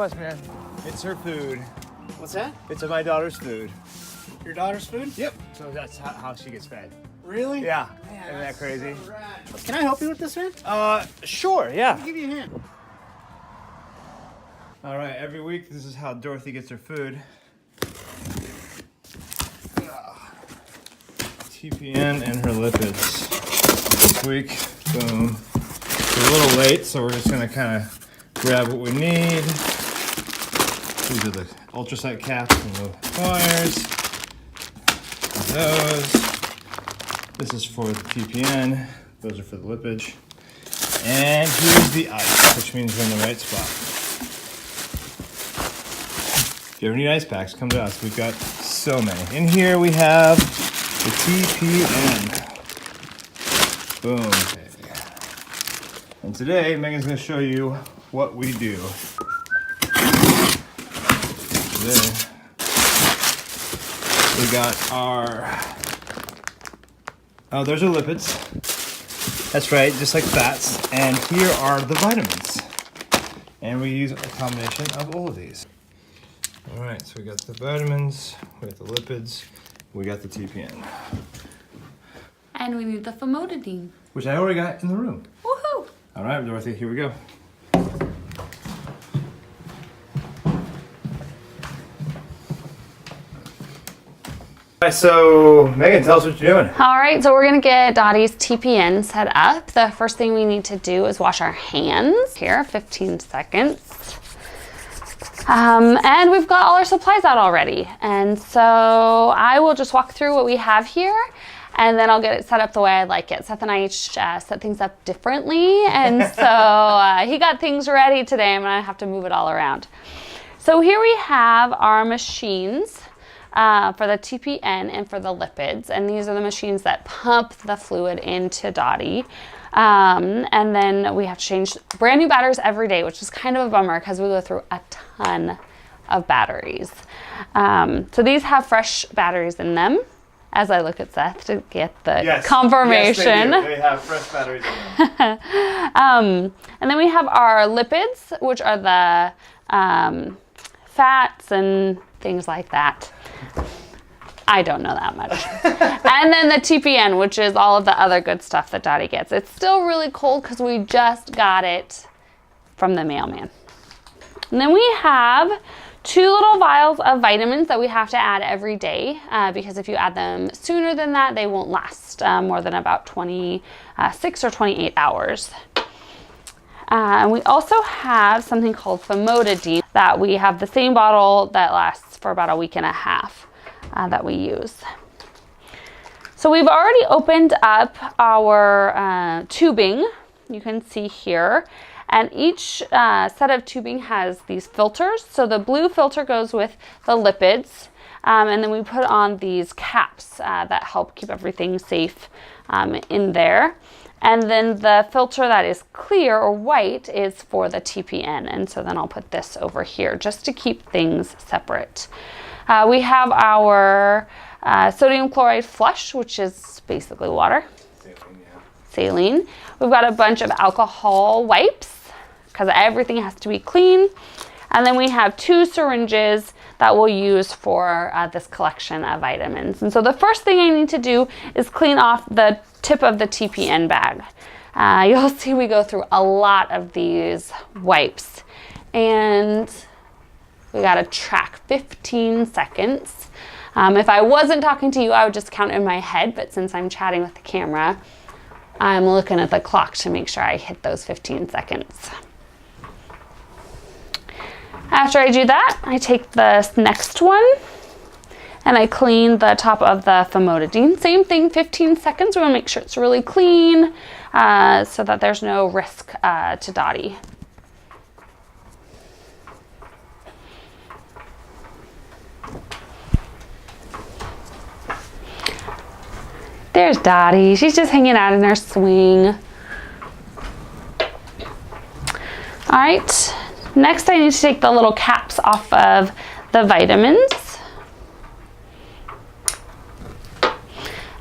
request, man. It's her food. What's that? It's my daughter's food. Your daughter's food? Yep. So that's how she gets fed. Really? Yeah. Man, Isn't that crazy? So rad. Can I help you with this, man? Sure, yeah. I'll give you a hand. All right, every week this is how Dorothy gets her food. TPN and her lipids. This week, boom. We're a little late, so we're just gonna kind of grab what we need. These are the ultrasite caps and the wires. Those. This is for the TPN. Those are for the lipage. And here's the ice, which means we're in the right spot. If you ever need ice packs, come to us. We've got so many. In here we have the TPN. Boom. And today, Megan's gonna show you what we do. Today, we got our, oh, there's our lipids. That's right, just like fats. And here are the vitamins. And we use a combination of all of these. All right, so we got the vitamins, we got the lipids, we got the TPN. And we need the famotidine. Which I already got in the room. Woohoo! All right, Dorothy, here we go. All right, so Megan, tell us what you're doing. All right, so we're gonna get Dottie's TPN set up. The first thing we need to do is wash our hands. Here, 15 seconds. And we've got all our supplies out already. And so I will just walk through what we have here, and then I'll get it set up the way I like it. Seth and I each set things up differently, and so he got things ready today. I'm gonna have to move it all around. So here we have our machines for the TPN and for the lipids, and these are the machines that pump the fluid into Dottie. And then we have to change brand new batteries every day, which is kind of a bummer because we go through a ton of batteries. So these have fresh batteries in them, as I look at Seth to get the confirmation. Yes, they have fresh batteries in them. And then we have our lipids, which are the fats and things like that. I don't know that much. And then the TPN, which is all of the other good stuff that Dottie gets. It's still really cold because we just got it from the mailman. And then we have 2 little vials of vitamins that we have to add every day because if you add them sooner than that, they won't last more than about 26 or 28 hours. And we also have something called famotidine that we have the same bottle that lasts for about a week and a half that we use. So we've already opened up our tubing, you can see here, and each set of tubing has these filters. So the blue filter goes with the lipids, and then we put on these caps that help keep everything safe in there. And then the filter that is clear or white is for the TPN. And so then I'll put this over here just to keep things separate. We have our sodium chloride flush, which is basically water. Saline, yeah. Saline. We've got a bunch of alcohol wipes because everything has to be clean. And then we have 2 syringes that we'll use for this collection of vitamins. And so the first thing I need to do is clean off the tip of the TPN bag. You'll see we go through a lot of these wipes. And we gotta track 15 seconds. If I wasn't talking to you, I would just count in my head, but since I'm chatting with the camera, I'm looking at the clock to make sure I hit those 15 seconds. After I do that, I take this next one and I clean the top of the famotidine. Same thing, 15 seconds. We wanna make sure it's really clean so that there's no risk to Dottie. There's Dottie. She's just hanging out in her swing. All right, next I need to take the little caps off of the vitamins.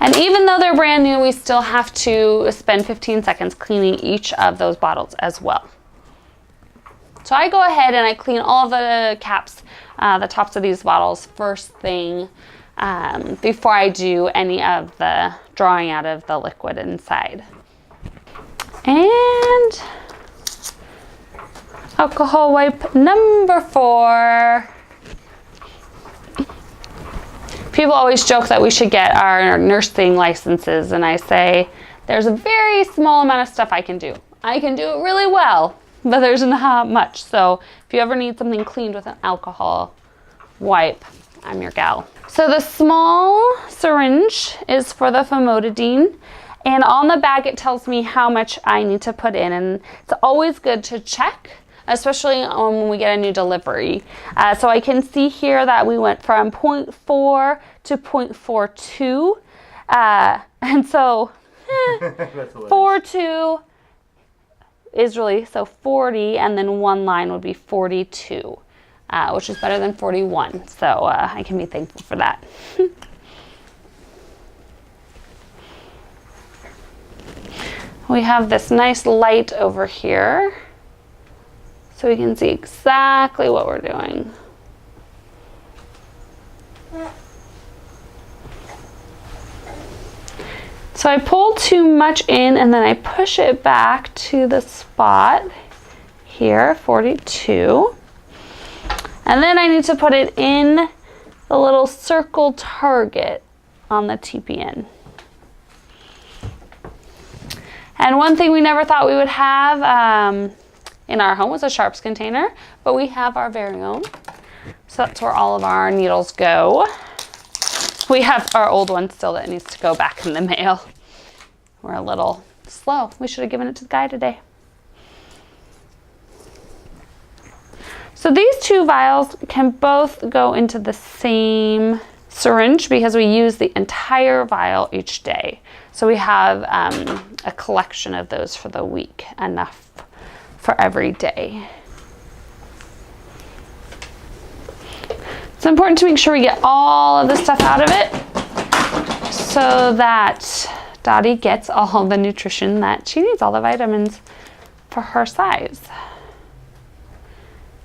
And even though they're brand new, we still have to spend 15 seconds cleaning each of those bottles as well. So So I go ahead and I clean all the caps, the tops of these bottles first thing before I do any of the drawing out of the liquid inside. And alcohol wipe number 4. People always joke that we should get our nursing licenses, and I say there's a very small amount of stuff I can do. I can do it really well, but there's not much. So if you ever need something cleaned with an alcohol wipe, I'm your gal. So the small syringe is for the famotidine, and on the bag it tells me how much I need to put in, and it's always good to check, especially when we get a new delivery. So I can see here that we went from 0.4 to 0.42, and so 42 is really, so 40, and then one line would be 42, which is better than 41, so I can be thankful for that. We have this nice light over here, so we can see exactly what we're doing. So I pull too much in and then I push it back to the spot here, 42. And then I need to put it in the little circle target on the TPN. And one thing we never thought we would have in our home was a sharps container, but we have our very own. So that's where all of our needles go. We have our old one still that needs to go back in the mail. We're a little slow. We should have given it to the guy today. So these 2 vials can both go into the same syringe because we use the entire vial each day. So we have a collection of those for the week, enough for every day. It's important to make sure we get all of the stuff out of it so that Dottie gets all the nutrition that she needs, all the vitamins for her size.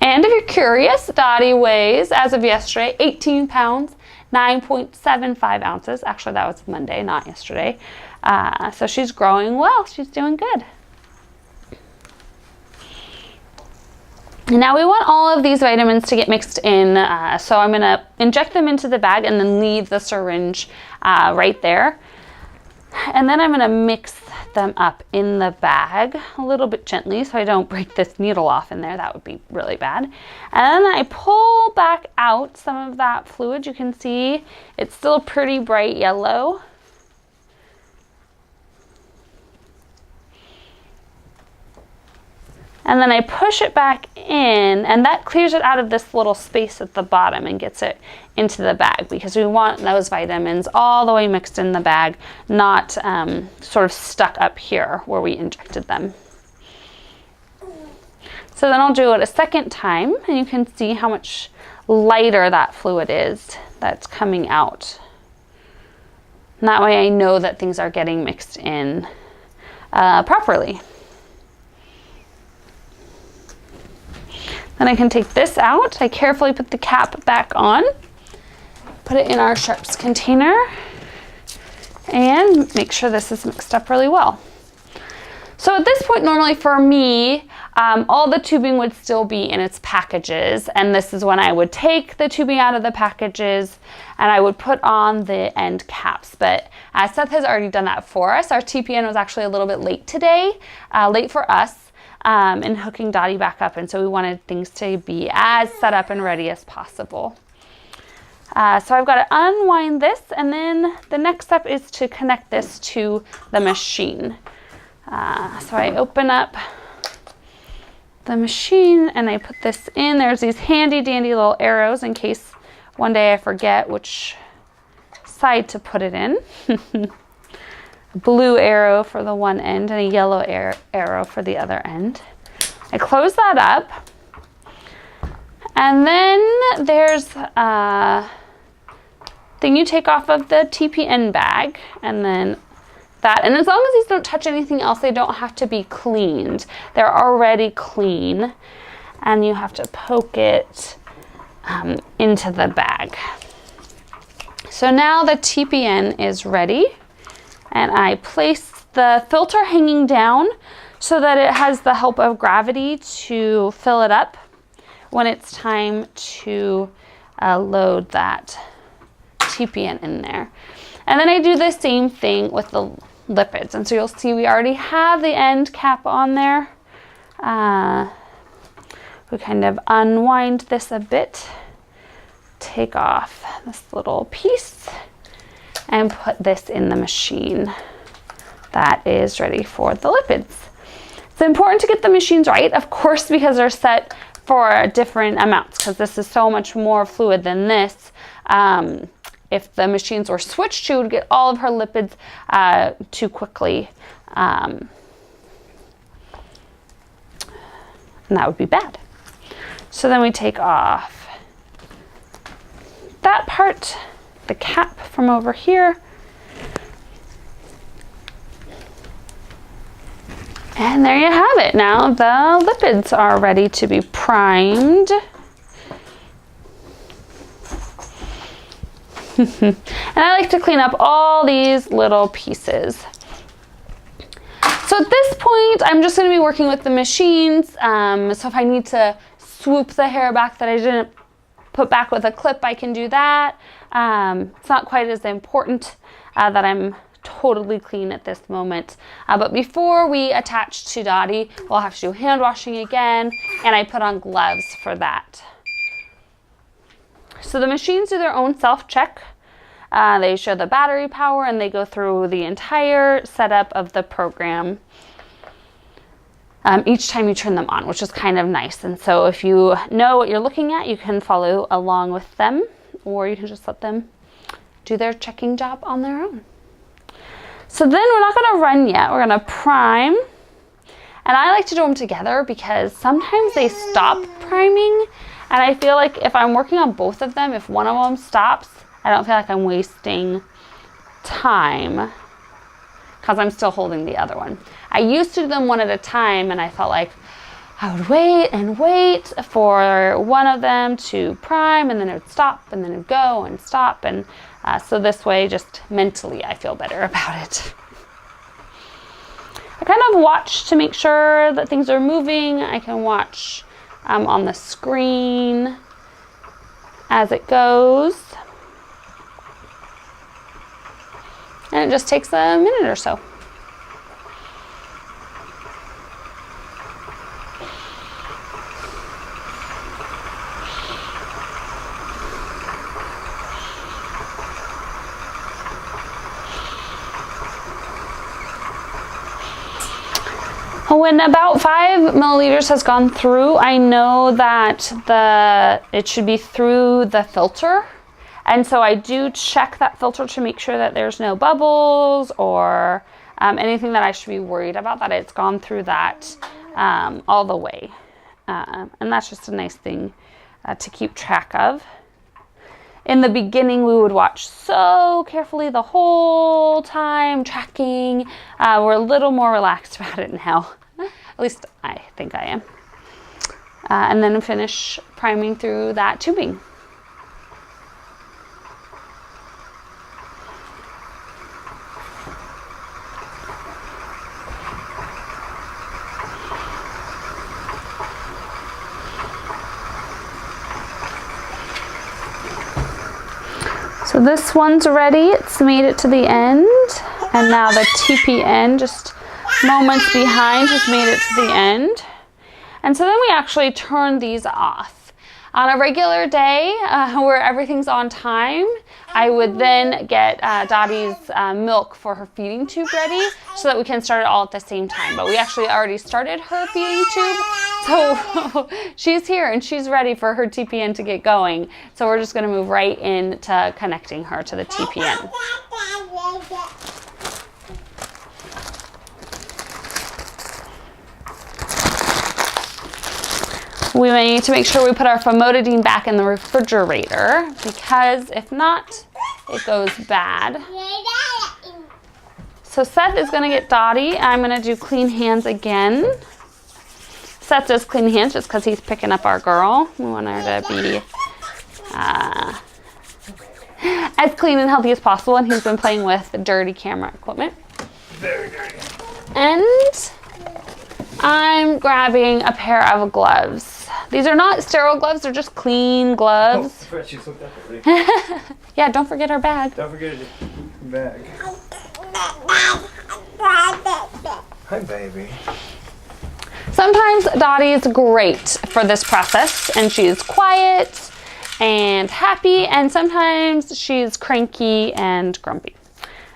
And if you're curious, Dottie weighs, as of yesterday, 18 pounds, 9.75 ounces. Actually, that was Monday, not yesterday. So she's growing well. She's doing good. Now we want all of these vitamins to get mixed in, so I'm going to inject them into the bag and then leave the syringe right there. And then I'm going to mix them up in the bag a little bit gently so I don't break this needle off in there. That would be really bad. And then I pull back out some of that fluid. You can see it's still pretty bright yellow. And then I push it back in, and that clears it out of this little space at the bottom and gets it into the bag, because we want those vitamins all the way mixed in the bag, not sort of stuck up here where we injected them. So then I'll do it a second time, and you can see how much lighter that fluid is that's coming out. And that way I know that things are getting mixed in properly. Then I can take this out. I carefully put the cap back on, put it in our sharps container, and make sure this is mixed up really well. So at this point, normally for me, all the tubing would still be in its packages, and this is when I would take the tubing out of the packages and I would put on the end caps. But Seth has already done that for us. Our TPN was actually a little bit late today, late for us. In hooking Dottie back up, and so we wanted things to be as set up and ready as possible. So I've got to unwind this, and then the next step is to connect this to the machine. So I open up the machine and I put this in. There's these handy dandy little arrows in case one day I forget which side to put it in. Blue arrow for the one end and a yellow arrow for the other end. I close that up, and then there's a thing you take off of the TPN bag, and then that, and as long as these don't touch anything else, they don't have to be cleaned. They're already clean. and you have to poke it into the bag. So now the TPN is ready, and I place the filter hanging down so that it has the help of gravity to fill it up when it's time to load that TPN in there. And then I do the same thing with the lipids. And so you'll see we already have the end cap on there. We kind of unwind this a bit, take off this little piece, and put this in the machine that is ready for the lipids. It's important to get the machines right, of course, because they're set for different amounts, because this is so much more fluid than this. If the machines were switched, she would get all of her lipids too quickly, and that would be bad. So then we take off that part, the cap from over here, and there you have it. Now the lipids are ready to be primed. And I like to clean up all these little pieces. So at this point, I'm just going to be working with the machines. So if I need to swoop the hair back that I didn't put back with a clip, I can do that. It's not quite as important that I'm totally clean at this moment. But before we attach to Dottie, we'll have to do hand washing again, and I put on gloves for that. So the machines do their own self-check. They show the battery power, and they go through the entire setup of the program each time you turn them on, which is kind of nice. And so if you know what you're looking at, you can follow along with them, or you can just let them do their checking job on their own. So then we're not going to run yet. We're going to prime. And I like to do them together because sometimes they stop priming. And I feel like if I'm working on both of them, if one of them stops, I don't feel like I'm wasting time because I'm still holding the other one. I used to do them one at a time, and I felt like I would wait and wait for one of them to prime, and then it would stop, and then it would go and stop. And so this way, just mentally, I feel better about it. I kind of watch to make sure that things are moving. I can watch on the screen as it goes. And it just takes a minute or so. When about 5 milliliters has gone through, I know that it should be through the filter. And so I do check that filter to make sure that there's no bubbles or anything that I should be worried about, that it's gone through that all the way. And that's just a nice thing to keep track of. In the beginning, we would watch so carefully the whole time, tracking. We're a little more relaxed about it now. At least I think I am. And then finish priming through that tubing. So this one's ready. It's made it to the end. And now the TPN, just moments behind, has made it to the end. And so then we actually turn these off. On a regular day where everything's on time, I would then get Dottie's milk for her feeding tube ready so that we can start it all at the same time. But we actually already started her feeding tube, so she's here and she's ready for her TPN to get going. So we're just going to move right into connecting her to the TPN. We may need to make sure we put our famotidine back in the refrigerator, because if not, it goes bad. So Seth is going to get Dottie. I'm going to do clean hands again. Seth does clean hands just because he's picking up our girl. We want her to be as clean and healthy as possible, and he's been playing with dirty camera equipment. Very dirty. And I'm grabbing a pair of gloves. These are not sterile gloves, they're just clean gloves. Oh, she's hooked up already. Yeah, don't forget our bag. Don't forget your bag. Hi, baby. Sometimes Dottie is great for this process, and she's quiet and happy, and sometimes she's cranky and grumpy.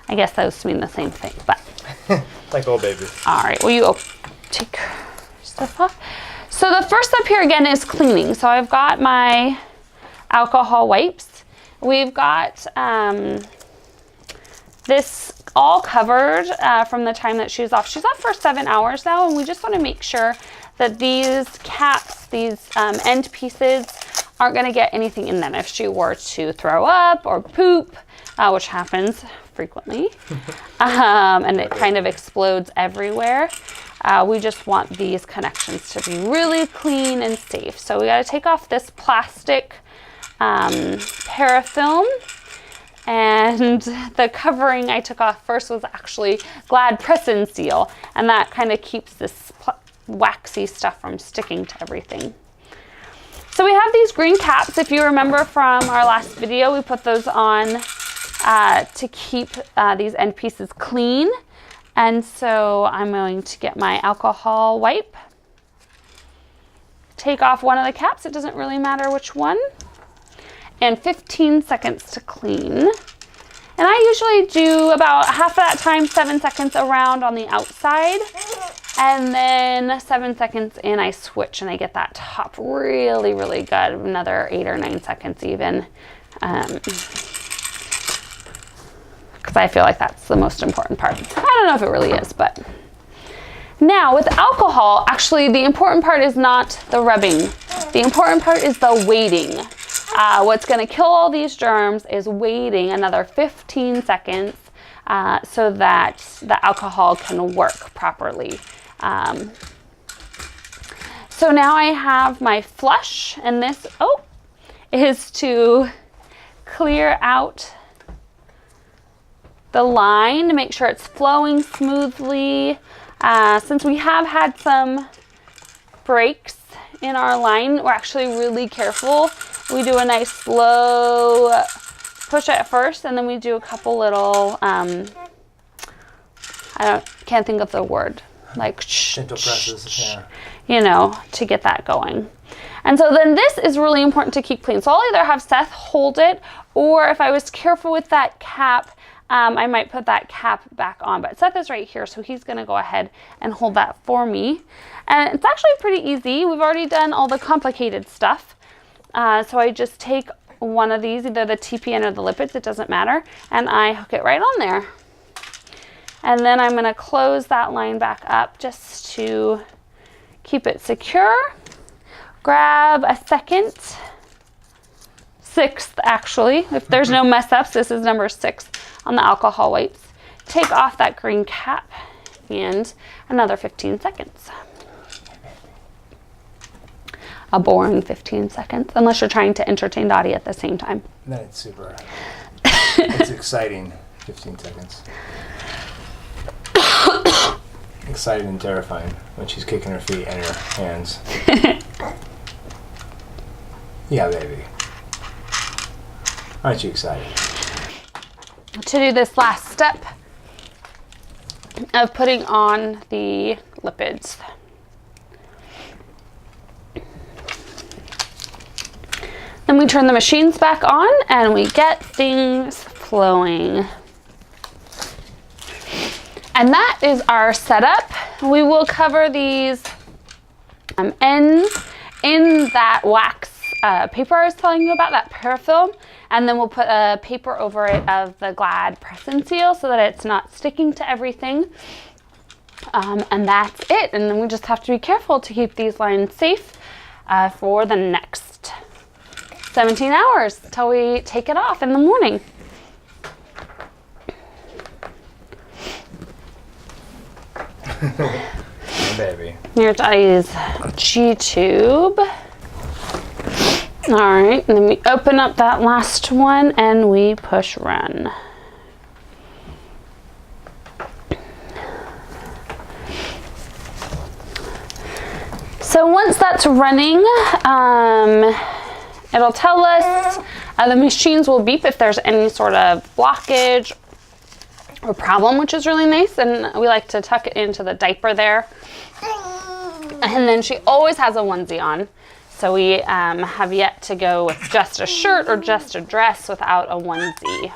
I guess those mean the same thing, but. Like old baby. All right, will you take stuff off? So the first step here again is cleaning. So I've got my alcohol wipes. We've got this all covered from the time that she's off. She's off for 7 hours now, and we just want to make sure that these caps, these end pieces, aren't going to get anything in them. If she were to throw up or poop, which happens frequently, and it kind of explodes everywhere, we just want these connections to be really clean and safe. So we got to take off this plastic parafilm, and the covering I took off first was actually Glad Press and Seal, and that kind of keeps this waxy stuff from sticking to everything. So we have these green caps. If you remember from our last video, we put those on to keep these end pieces clean. And so I'm going to get my alcohol wipe, take off one of the caps, it doesn't really matter which one, and 15 seconds to clean. And I usually do about half of that time, 7 seconds around on the outside, and then 7 seconds in I switch and I get that top really, really good, another 8 or 9 seconds even. Because I feel like that's the most important part. I don't know if it really is, but. Now with alcohol, actually the important part is not the rubbing. The important part is the waiting. What's gonna kill all these germs is waiting another 15 seconds so that the alcohol can work properly. So now I have my flush, and this, is to clear out the line to make sure it's flowing smoothly. Since we have had some breaks in our line, we're actually really careful. We do a nice slow push at first, and then we do a couple little, can't think of the word, like gentle presses, yeah. You know, to get that going. And so then this is really important to keep clean. So I'll either have Seth hold it, or if I was careful with that cap, I might put that cap back on, but Seth is right here, so he's gonna go ahead and hold that for me. And it's actually pretty easy. We've already done all the complicated stuff. So I just take one of these, either the TPN or the lipids, it doesn't matter, and I hook it right on there. And then I'm gonna close that line back up just to keep it secure. Grab a second, sixth actually, if there's no mess ups, this is number 6 on the alcohol wipes. Take off that green cap and another 15 seconds. A boring 15 seconds, unless you're trying to entertain Dottie at the same time. Then it's super, it's exciting 15 seconds. Exciting and terrifying when she's kicking her feet and her hands. Yeah, baby. Aren't you excited? To do this last step of putting on the lipids. Then we turn the machines back on and we get things flowing. And that is our setup. We will cover these ends in that wax paper I was telling you about, that parafilm, and then we'll put a paper over it of the Glad Press and Seal so that it's not sticking to everything. And that's it. And then we just have to be careful to keep these lines safe for the next 17 hours till we take it off in the morning. And baby. Here's Dottie's G-tube. All right, and then we open up that last one and we push run. So once that's running, it'll tell us, the machines will beep if there's any sort of blockage or problem, which is really nice. And we like to tuck it into the diaper there. And then she always has a onesie on. So we have yet to go with just a shirt or just a dress without a onesie.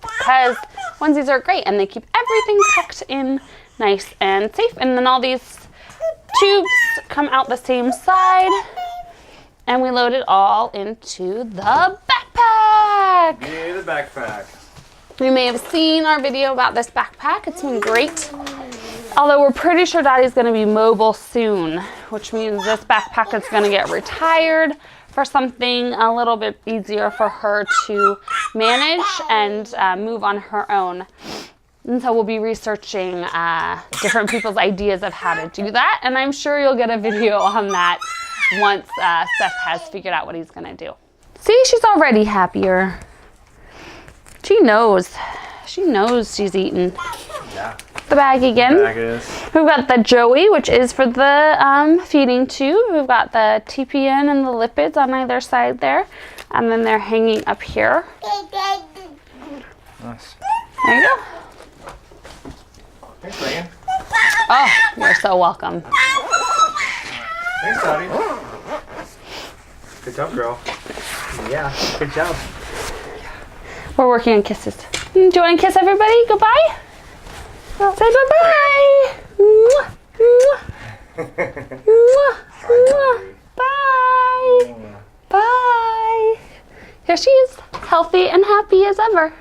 Because onesies are great and they keep everything tucked in nice and safe. And then all these tubes come out the same side. And we load it all into the backpack. Yeah, the backpack. You may have seen our video about this backpack. It's been great. Although we're pretty sure Dottie's going to be mobile soon, which means this backpack is going to get retired for something a little bit easier for her to manage and move on her own. And so we'll be researching different people's ideas of how to do that. And I'm sure you'll get a video on that once Seth has figured out what he's going to do. See, she's already happier. She knows. She knows she's eating. Yeah. The bag again. The bag is. We've got the Joey, which is for the feeding tube. We've got the TPN and the lipids on either side there. And then they're hanging up here. Nice. There you go. Thanks, Megan. Oh, you're so welcome. Thanks, Dottie. Good job, girl. Yeah, good job. We're working on kisses. Do you want to kiss everybody? Goodbye? Say bye-bye. Mwah, mwah. Mwah, mwah. Bye. Bye. Here she is, healthy and happy as ever.